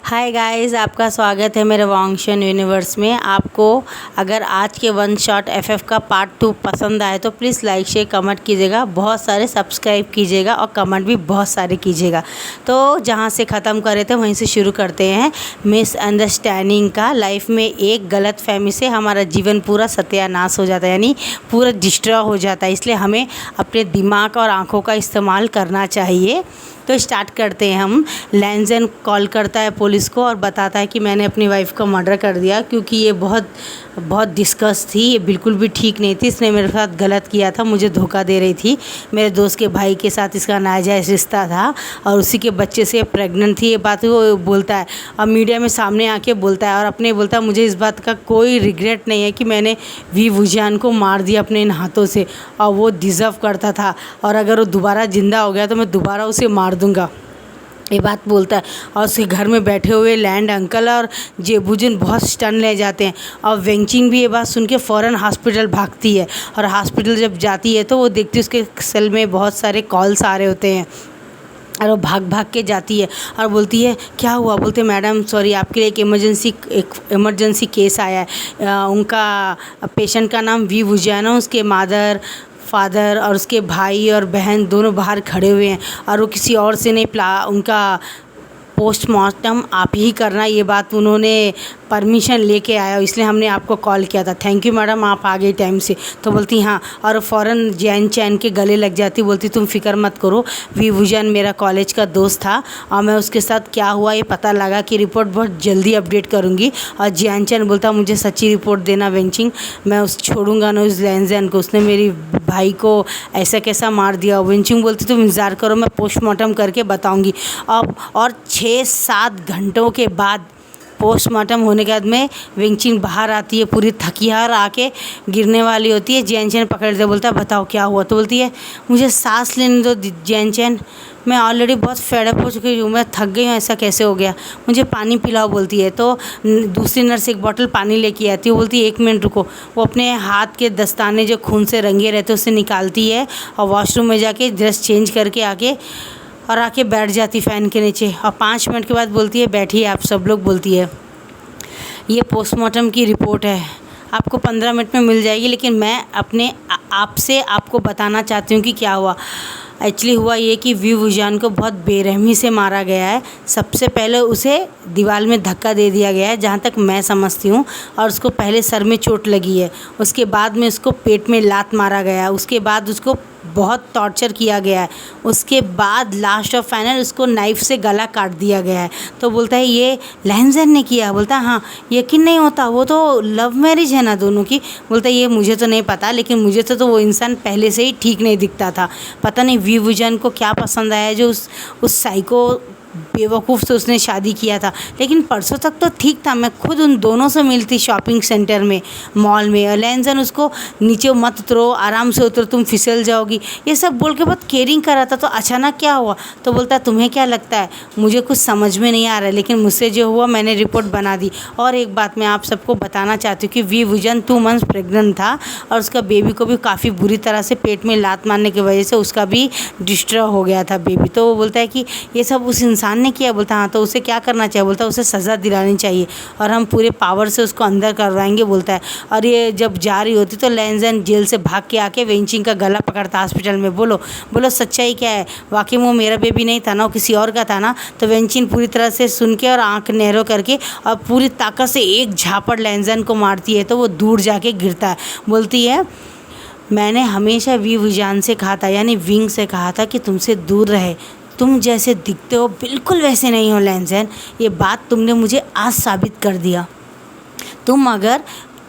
Hi guys, आपका स्वागत है मेरे वांगशन यूनिवर्स में। आपको अगर आज के वन शॉट एफएफ का पार्ट 2 पसंद आए तो प्लीज़ लाइक शेयर कमेंट कीजिएगा, बहुत सारे सब्सक्राइब कीजिएगा और कमेंट भी बहुत सारे कीजिएगा। तो जहाँ से ख़त्म करे थे वहीं से शुरू करते हैं। मिसअंडरस्टैंडिंग का लाइफ में एक गलत फहमी से हमारा जीवन पूरा सत्यानाश हो जाता है, यानी पूरा डिस्ट्रॉय हो जाता है। इसलिए हमें अपने दिमाग और आँखों का इस्तेमाल करना चाहिए। तो स्टार्ट करते हैं हम। लैंजन कॉल करता है पुलिस को और बताता है कि मैंने अपनी वाइफ का मर्डर कर दिया, क्योंकि ये बहुत डिस्कस थी, ये बिल्कुल भी ठीक नहीं थी। इसने मेरे साथ गलत किया था, मुझे धोखा दे रही थी। मेरे दोस्त के भाई के साथ इसका नाजायज़ रिश्ता था और उसी के बच्चे से प्रेग्नेंट थी। ये बात वो बोलता है और मीडिया में सामने आके बोलता है और अपने बोलता है मुझे इस बात का कोई रिग्रेट नहीं है कि मैंने वी वुजियान को मार दिया अपने इन हाथों से, और वो डिज़र्व करता था। और अगर वो दोबारा ज़िंदा हो गया तो मैं दोबारा उसे मार दूंगा, ये बात बोलता है। और उसके घर में बैठे हुए लैंड अंकल और जेबुजिन बहुत स्टन ले जाते हैं। और वेंचिंग भी ये बात सुन के फ़ौरन हॉस्पिटल भागती है। और हॉस्पिटल जब जाती है तो वो देखती है उसके सेल में बहुत सारे कॉल्स आ रहे होते हैं और वो भाग भाग के जाती है और बोलती है क्या हुआ। बोलते मैडम सॉरी, आपके लिए एक इमरजेंसी केस आया है। उनका पेशेंट का नाम वी वुजियान है, उसके फादर और उसके भाई और बहन दोनों बाहर खड़े हुए हैं और वो किसी और से नहीं उनका पोस्टमार्टम आप ही करना, ये बात उन्होंने परमिशन लेके आया, इसलिए हमने आपको कॉल किया था। थैंक यू मैडम, आप आ गए टाइम से। तो बोलती हाँ, और फ़ौरन जैन चैन के गले लग जाती। बोलती तुम फिक्र मत करो, वी वुजियान मेरा कॉलेज का दोस्त था और मैं उसके साथ क्या हुआ ये पता लगा कि रिपोर्ट बहुत जल्दी अपडेट करूँगी। और जैन चैन बोलता मुझे सच्ची रिपोर्ट देना वेंचिंग, मैं उस छोड़ूंगा ना उस लैंजन को, उसने मेरी भाई को ऐसा कैसा मार दिया। वेंचिंग बोलती तुम इंतज़ार करो, मैं पोस्टमार्टम करके बताऊँगी। अब और 6-7 घंटों के बाद पोस्टमार्टम होने के बाद में वेंचिन बाहर आती है, पूरी थकी हार आके गिरने वाली होती है। जैन चैन पकड़ते बोलता है बताओ क्या हुआ। तो बोलती है मुझे सांस लेने दो जैन चैन, मैं ऑलरेडी बहुत फेडअप हो चुकी हूँ, मैं थक गई हूँ, ऐसा कैसे हो गया, मुझे पानी पिलाओ। बोलती है तो दूसरी नर्स एक बोतल पानी लेके आती है। वो बोलती है 1 मिनट रुको। वो अपने हाथ के दस्ताने जो खून से रंगे रहते हैं उसे निकालती है और वॉशरूम में जाके ड्रेस चेंज करके आके बैठ जाती फ़ैन के नीचे। और 5 मिनट के बाद बोलती है बैठिए आप सब लोग। बोलती है ये पोस्टमार्टम की रिपोर्ट है, आपको 15 मिनट में मिल जाएगी, लेकिन मैं अपने आपसे आपको बताना चाहती हूँ कि क्या हुआ। एक्चुअली हुआ ये कि वी वुजियान को बहुत बेरहमी से मारा गया है। सबसे पहले उसे दीवार में धक्का दे दिया गया है, जहाँ तक मैं समझती हूँ, और उसको पहले सर में चोट लगी है। उसके बाद में उसको पेट में लात मारा गया, उसके बाद उसको बहुत टॉर्चर किया गया है। उसके बाद लास्ट और फाइनल उसको नाइफ़ से गला काट दिया गया है। तो बोलता है ये लैंजन ने किया। बोलता है हाँ, यकीन नहीं होता, वो तो लव मैरिज है ना दोनों की। बोलता है ये मुझे तो नहीं पता, लेकिन मुझे तो वो इंसान पहले से ही ठीक नहीं दिखता था। पता नहीं वी वुजियान को क्या पसंद आया जो उस साइको बेवकूफ़ से उसने शादी किया था। लेकिन परसों तक तो ठीक था, मैं खुद उन दोनों से मिलती शॉपिंग सेंटर में, मॉल में, और लैंजन उसको नीचे मत उतरो, आराम से उतरो, तुम फिसल जाओगी, ये सब बोल के बहुत केयरिंग कर रहा था। तो अचानक क्या हुआ। तो बोलता है तुम्हें क्या लगता है, मुझे कुछ समझ में नहीं आ रहा है, लेकिन मुझसे जो हुआ मैंने रिपोर्ट बना दी। और एक बात मैं आप सबको बताना चाहती हूँ कि वी वुजियान 2 मंथ्स प्रेग्नेंट था और उसका बेबी को भी काफ़ी बुरी तरह से पेट में लात मारने की वजह से उसका भी डिस्ट्रॉय हो गया था बेबी। तो वो बोलता है कि ये सब उस इंसान ने किया। बोलता हाँ, तो उसे क्या करना चाहिए। बोलता उसे सज़ा दिलानी चाहिए और हम पूरे पावर से उसको अंदर करवाएंगे। बोलता है और ये जब जा रही होती तो लैंजन जेल से भाग के आके वेंचिंग का गला पकड़ता हॉस्पिटल में। बोलो सच्चाई क्या है, वाकई वो मेरा बेबी नहीं था ना, वो किसी और का था ना। तो वेंचिंग पूरी तरह से सुन के और आँख नहरो करके और पूरी ताकत से एक झापड़ लैंजन को मारती है, तो वो दूर जाके गिरता है। बोलती है मैंने हमेशा वी वुजियान से कहा था, यानी विंग से कहा था कि तुमसे दूर रहे, तुम जैसे दिखते हो बिल्कुल वैसे नहीं हो लैंजन, ये बात तुमने मुझे आज साबित कर दिया। तुम अगर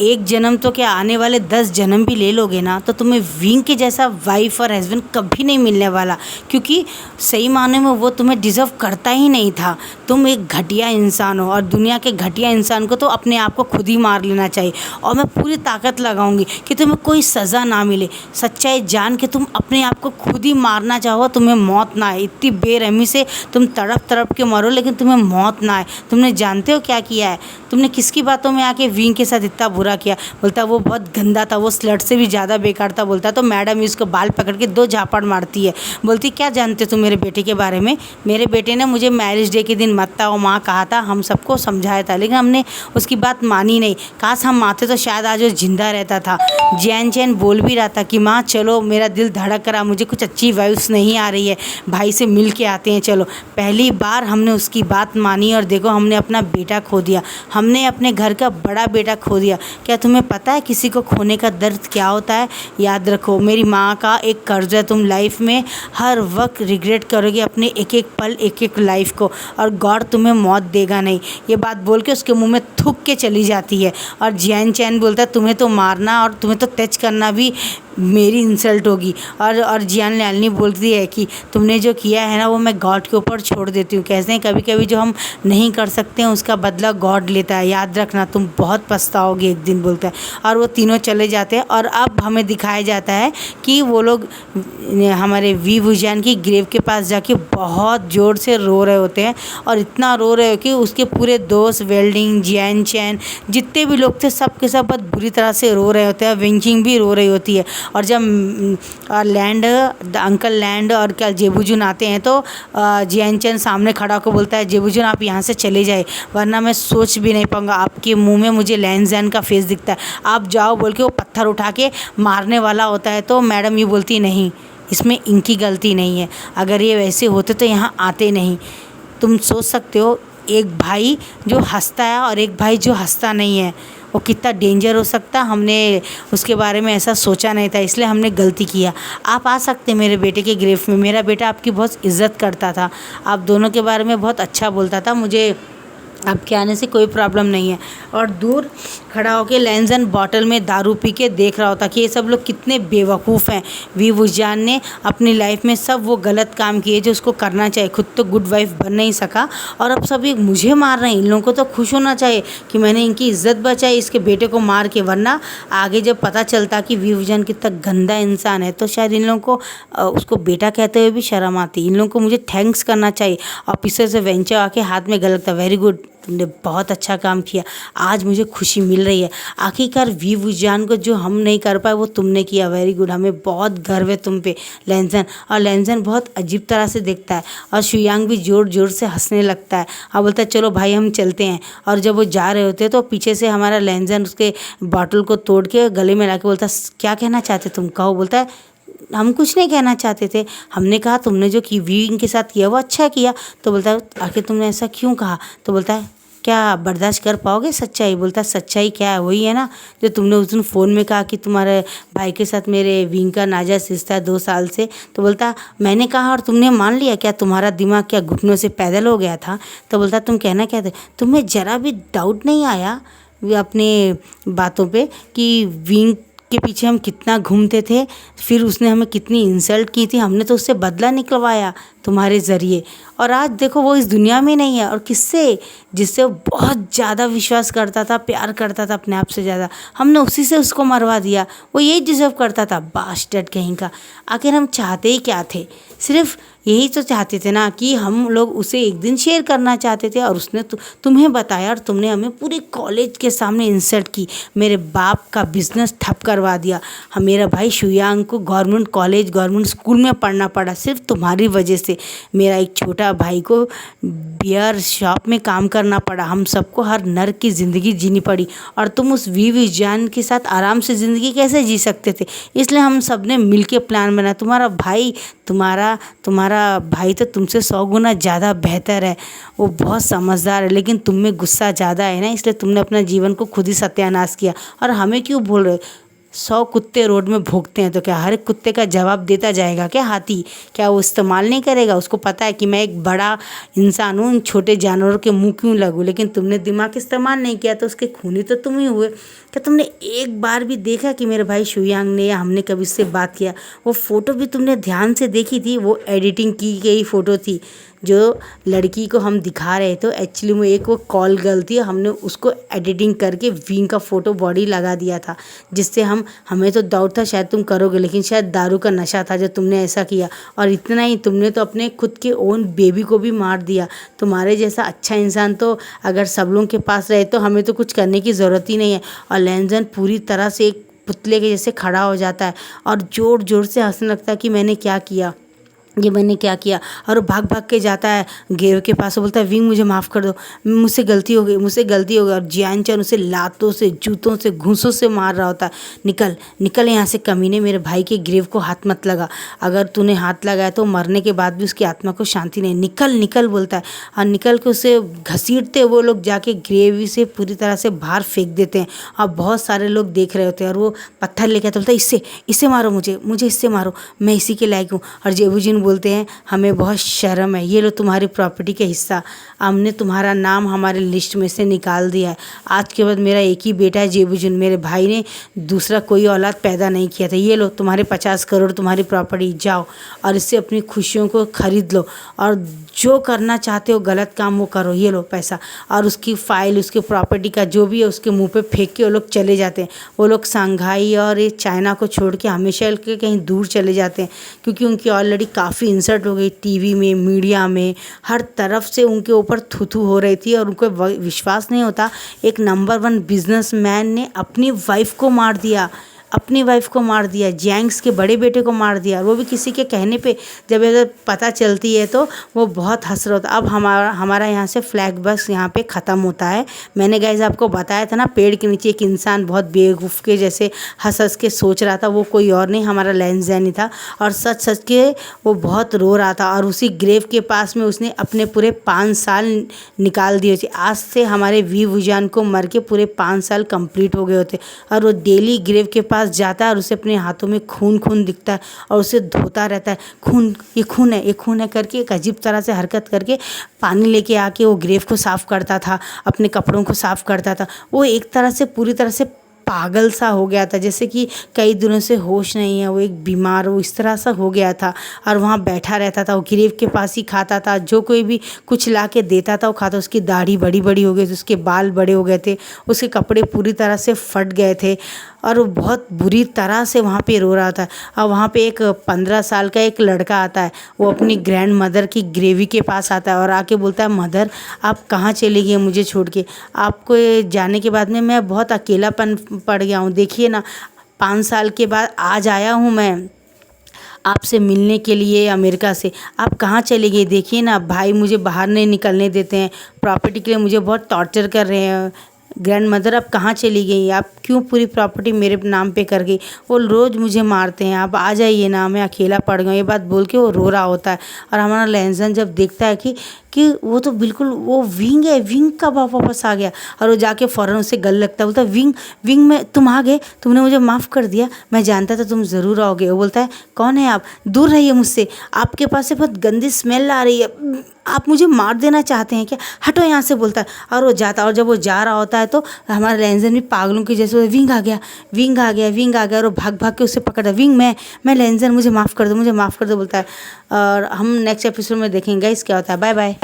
एक जन्म तो क्या आने वाले 10 जन्म भी ले लोगे ना, तो तुम्हें विंग के जैसा वाइफ और हस्बैंड कभी नहीं मिलने वाला, क्योंकि सही माने में वो तुम्हें डिज़र्व करता ही नहीं था। तुम एक घटिया इंसान हो और दुनिया के घटिया इंसान को तो अपने आप को खुद ही मार लेना चाहिए। और मैं पूरी ताकत लगाऊंगी कि तुम्हें कोई सज़ा ना मिले। सच्चाई जान के तुम अपने आप को खुद ही मारना चाहो, तुम्हें मौत ना आए। इतनी बेरहमी से तुम तड़प तड़प के मरो, लेकिन तुम्हें मौत ना आए। तुमने जानते हो क्या किया है, तुमने किसकी बातों में आके विंग के साथ इतना बुरा किया। बोलता वो बहुत गंदा था, वो स्लट से भी ज़्यादा बेकार था। बोलता तो मैडम इसको बाल पकड़ के 2 झापड़ मारती है। बोलती क्या जानते तुम मेरे बेटे के बारे में? मेरे बेटे ने मुझे मैरिज डे के दिन मत आओ माँ कहा था, हम सबको समझाया था, लेकिन हमने उसकी बात मानी नहीं। काश हम आते तो शायद आज वो जिंदा रहता था। जैन चैन बोल भी रहा था कि माँ चलो, मेरा दिल धड़क रहा, मुझे कुछ अच्छी वाइब्स नहीं आ रही है, भाई से मिल के आते हैं चलो। पहली बार हमने उसकी बात मानी और देखो हमने अपना बेटा खो दिया, हमने अपने घर का बड़ा बेटा खो दिया। क्या तुम्हें पता है किसी को खोने का दर्द क्या होता है? याद रखो मेरी माँ का एक कर्ज है, तुम लाइफ में हर वक्त रिग्रेट करोगे अपने एक एक पल, एक एक लाइफ को, और गॉड तुम्हें मौत देगा नहीं। ये बात बोल के उसके मुंह में थूक के चली जाती है। और जैन चैन बोलता है तुम्हें तो मारना और तुम्हें तो टच करना भी मेरी इंसल्ट होगी। और जियान लालनी बोलती है कि तुमने जो किया है ना वो मैं गॉड के ऊपर छोड़ देती हूँ। कहते हैं कभी कभी जो हम नहीं कर सकते हैं उसका बदला गॉड लेता है, याद रखना तुम बहुत पछताओगे एक दिन, बोलता है। और वो तीनों चले जाते हैं और अब हमें दिखाया जाता है कि वो लोग हमारे वी वुजान की ग्रेव के पास जाके बहुत ज़ोर से रो रहे होते हैं, और इतना रो रहे हो कि उसके पूरे दोस्त वेल्डिंग, जियान चैन, जितने भी लोग थे सब के सब बहुत बुरी तरह से रो रहे होते हैं। विंचिंग भी रो रही होती है। और जब लैंड अंकल लैंड और क्या जेबूजुन आते हैं तो जियान चैन सामने खड़ा होकर बोलता है जेबूजुन आप यहाँ से चले जाए वरना मैं सोच भी नहीं पाऊँगा, आपके मुंह में मुझे लैंड का फेस दिखता है, आप जाओ बोल के वो पत्थर उठा के मारने वाला होता है। तो मैडम ये बोलती नहीं, इसमें इनकी गलती नहीं है, अगर ये वैसे होते तो यहाँ आते नहीं। तुम सोच सकते हो एक भाई जो हंसता है और एक भाई जो हंसता नहीं है, वो कितना डेंजर हो सकता है। हमने उसके बारे में ऐसा सोचा नहीं था, इसलिए हमने गलती किया। आप आ सकते मेरे बेटे के ग्रेव में, मेरा बेटा आपकी बहुत इज्जत करता था, आप दोनों के बारे में बहुत अच्छा बोलता था, मुझे आपके आने से कोई प्रॉब्लम नहीं है। और दूर खड़ा होकर लैंजन बॉटल में दारू पी के देख रहा होता कि ये सब लोग कितने बेवकूफ़ हैं। वी वुजान ने अपनी लाइफ में सब वो गलत काम किए जो उसको करना चाहिए, खुद तो गुड वाइफ बन नहीं सका और अब सब ये मुझे मार रहे हैं। इन लोगों को तो खुश होना चाहिए कि मैंने इनकी इज्जत बचाई इसके बेटे को मार के, वरना आगे जब पता चलता कि वी वुजान कितना गंदा इंसान है तो शायद इन लोगों को उसको बेटा कहते हुए भी शर्म आती। इन लोगों को मुझे थैंक्स करना चाहिए। ऑफिसर से वेंचर आके हाथ में गलत था, वेरी गुड, तुमने बहुत अच्छा काम किया, आज मुझे खुशी मिल रही है। आखिरकार वी वुजान को जो हम नहीं कर पाए वो तुमने किया, वेरी गुड, हमें बहुत गर्व है तुम पे लैंजन। और लैंजन बहुत अजीब तरह से देखता है और शुयांग भी ज़ोर ज़ोर से हंसने लगता है और बोलता है चलो भाई हम चलते हैं। और जब वो जा रहे होते तो पीछे से हमारा लैंजन उसके बॉटल को तोड़ के गले में ला के बोलता क्या कहना चाहते तुम, कहो। बोलता है हम कुछ नहीं कहना चाहते थे, हमने कहा तुमने जो की वीइंग के साथ किया वो अच्छा किया। तो बोलता है आखिर तुमने ऐसा क्यों कहा? तो बोलता है क्या बर्दाश्त कर पाओगे सच्चाई? बोलता है सच्चाई क्या है? वही है ना जो तुमने उस दिन फ़ोन में कहा कि तुम्हारे भाई के साथ मेरे विंग का नाजायज़ रिश्ता है 2 साल से। तो बोलता मैंने कहा और तुमने मान लिया, क्या तुम्हारा दिमाग क्या घुटनों से पैदल हो गया था? तो बोलता तुम कहना क्या थे, तुम्हें ज़रा भी डाउट नहीं आया अपने बातों पे कि विंग के पीछे हम कितना घूमते थे, फिर उसने हमें कितनी इंसल्ट की थी, हमने तो उससे बदला निकलवाया तुम्हारे ज़रिए, और आज देखो वो इस दुनिया में नहीं है। और किससे? जिससे वो बहुत ज़्यादा विश्वास करता था, प्यार करता था अपने आप से ज़्यादा, हमने उसी से उसको मरवा दिया। वो यही डिज़र्व करता था, बास्टर्ड कहीं का। आखिर हम चाहते ही क्या थे? सिर्फ यही तो चाहते थे ना कि हम लोग उसे एक दिन शेयर करना चाहते थे, और उसने तुम्हें बताया और तुमने हमें पूरे कॉलेज के सामने इंसल्ट की, मेरे बाप का बिजनेस ठप करवा दिया। हम मेरा भाई शुयांग को गवर्नमेंट कॉलेज, गवर्नमेंट स्कूल में पढ़ना पड़ा सिर्फ तुम्हारी वजह से। मेरा एक छोटा भाई को बियर शॉप में काम करना पड़ा, हम सबको हर नर्क की ज़िंदगी जीनी पड़ी, और तुम उस वी वुजान के साथ आराम से ज़िंदगी कैसे जी सकते थे? इसलिए हम सब ने मिल के प्लान बनाया। तुम्हारा भाई तो तुमसे 100 गुना ज़्यादा बेहतर है, वो बहुत समझदार है, लेकिन तुम में गुस्सा ज़्यादा है ना, इसलिए तुमने अपना जीवन को खुद ही सत्यानाश किया। और हमें क्यों बोल रहे? 100 कुत्ते रोड में भौंकते हैं तो क्या हर एक कुत्ते का जवाब देता जाएगा क्या हाथी? क्या वो इस्तेमाल नहीं करेगा? उसको पता है कि मैं एक बड़ा इंसान हूँ, छोटे जानवरों के मुंह क्यों लगूँ? लेकिन तुमने दिमाग इस्तेमाल नहीं किया तो उसके खूनी तो तुम ही हुए। क्या तुमने एक बार भी देखा कि मेरे भाई शुयांग ने या हमने कभी उससे बात किया? वो फ़ोटो भी तुमने ध्यान से देखी थी? वो एडिटिंग की गई फ़ोटो थी जो लड़की को हम दिखा रहे तो एक्चुअली में एक वो कॉल गर्ल थी, हमने उसको एडिटिंग करके विंग का फ़ोटो बॉडी लगा दिया था, जिससे हमें तो डाउट था शायद तुम करोगे, लेकिन शायद दारू का नशा था जो तुमने ऐसा किया। और इतना ही, तुमने तो अपने खुद के ओन बेबी को भी मार दिया। तुम्हारे जैसा अच्छा इंसान तो अगर सब लोगों के पास रहे तो हमें तो कुछ करने की ज़रूरत ही नहीं है। और लैंजन पूरी तरह से एक पुतले के जैसे खड़ा हो जाता है और ज़ोर ज़ोर से हंसने लगता है कि मैंने क्या किया, ये मैंने क्या किया। और वो भाग भाग के जाता है गेव के पास, वो बोलता है विंग मुझे माफ़ कर दो, मुझसे गलती हो गई, मुझसे गलती हो गई। और जियान चैन उसे लातों से, जूतों से, घूंसों से मार रहा होता है। निकल निकल यहाँ से कमीने, मेरे भाई के ग्रेव को हाथ मत लगा, अगर तूने हाथ लगाया तो मरने के बाद भी उसकी आत्मा को शांति नहीं। निकल निकल बोलता है, और निकल के उसे घसीटते वो लोग जाके ग्रेव से पूरी तरह से बाहर फेंक देते हैं। और बहुत सारे लोग देख रहे होते हैं, और वो पत्थर लेके आता, बोलता है इससे इससे मारो, मुझे इससे मारो, मैं इसी के लायक हूँ। और जेबूजिन बोलते हैं हमें बहुत शर्म है, ये लो तुम्हारी प्रॉपर्टी का हिस्सा, हमने तुम्हारा नाम हमारे लिस्ट में से निकाल दिया है। आज के बाद मेरा एक ही बेटा है जेबूजिन, मेरे भाई ने दूसरा कोई औलाद पैदा नहीं किया था। ये लो तुम्हारे 50 करोड़ तुम्हारी प्रॉपर्टी, जाओ और इससे अपनी खुशियों को खरीद लो, और जो करना चाहते हो गलत काम वो करो, ये लो पैसा। और उसकी फाइल, उसके प्रॉपर्टी का जो भी है उसके मुंह पे फेंक के वो लोग चले जाते हैं। वो लोग शंघाई और ये चाइना को छोड़ के हमेशा के कहीं दूर चले जाते हैं, क्योंकि उनकी ऑलरेडी काफ़ी इंसल्ट हो गई, टीवी में, मीडिया में, हर तरफ से उनके ऊपर थू हो रही थी। और उनको विश्वास नहीं होता, एक नंबर 1 बिजनेसमैन ने अपनी वाइफ को मार दिया, अपनी वाइफ को मार दिया, जैंग्स के बड़े बेटे को मार दिया, वो भी किसी के कहने पे। जब अगर पता चलती है तो वो बहुत हंस रहा होता। अब हमारा यहाँ से फ्लैग बस यहाँ पे ख़त्म होता है। मैंने गाइस आपको बताया था ना, पेड़ के नीचे एक इंसान बहुत बेवकूफ़ के जैसे हंस हंस के सोच रहा था, वो कोई और नहीं हमारा लैंजन ही था। और सच सच के वो बहुत रो रहा था, और उसी ग्रेव के पास में उसने अपने पूरे 5 साल निकाल दिए थे। आज से हमारे वी वुजान को मर के पूरे 5 साल कंप्लीट हो गए होते। और वो डेली ग्रेव के पास जाता है और उसे अपने हाथों में खून खून दिखता है, और उसे धोता रहता है, खून, ये खून है, ये खून है करके एक अजीब तरह से हरकत करके पानी लेके आके वो ग्रेव को साफ़ करता था, अपने कपड़ों को साफ़ करता था। वो एक तरह से पूरी तरह से पागल सा हो गया था, जैसे कि कई दिनों से होश नहीं है, वो एक बीमार वो इस तरह सा हो गया था। और वहाँ बैठा रहता था, वो ग्रेव के पास ही खाता था, जो कोई भी कुछ ला के देता था वो खाता। उसकी दाढ़ी बड़ी बड़ी हो गई थी, उसके बाल बड़े हो गए थे, उसके कपड़े पूरी तरह से फट गए थे, और वो बहुत बुरी तरह से वहाँ पे रो रहा था। और वहाँ पे एक 15 साल का एक लड़का आता है, वो अपनी ग्रैंड मदर की ग्रेवी के पास आता है और आके बोलता है मदर आप कहाँ चली गई मुझे छोड़ के, आपको ये जाने के बाद में मैं बहुत अकेलापन पड़ गया हूँ। देखिए ना, 5 साल के बाद आज आया हूँ मैं आपसे मिलने के लिए अमेरिका से, आप कहाँ चले गए। देखिए ना, भाई मुझे बाहर नहीं निकलने देते हैं, प्रॉपर्टी के लिए मुझे बहुत टॉर्चर कर रहे हैं। ग्रैंड मदर आप कहाँ चली गई, आप क्यों पूरी प्रॉपर्टी मेरे नाम पे कर गई, वो रोज़ मुझे मारते हैं, आप आ जाइए ना, मैं अकेला पड़ गया। ये बात बोल के वो रो रहा होता है। और हमारा लैंसन जब देखता है कि वो तो बिल्कुल वो विंग है, विंग का वापस आ गया, और वो जाके फ़ौरन उससे गल लगता है, बोलता है विंग में तुम आ गए, तुमने मुझे माफ़ कर दिया, मैं जानता था तुम ज़रूर आओगे। वो बोलता है कौन है आप, दूर रहिए मुझसे, आपके पास से बहुत गंदी स्मेल आ रही है, आप मुझे मार देना चाहते हैं क्या, हटो यहाँ से, बोलता है। और वो जाता है, और जब वो जा रहा होता है तो हमारा लैंसन भी पागलों की जैसे विंग आ गया, विंग आ गया, विंग आ गया, और वो भाग भाग के उससे पकड़ता है, विंग मैं लैंसन, मुझे माफ़ कर दो, मुझे माफ़ कर दो, बोलता है। और हम नेक्स्ट एपिसोड में देखेंगे गाइस क्या होता है। Bye bye.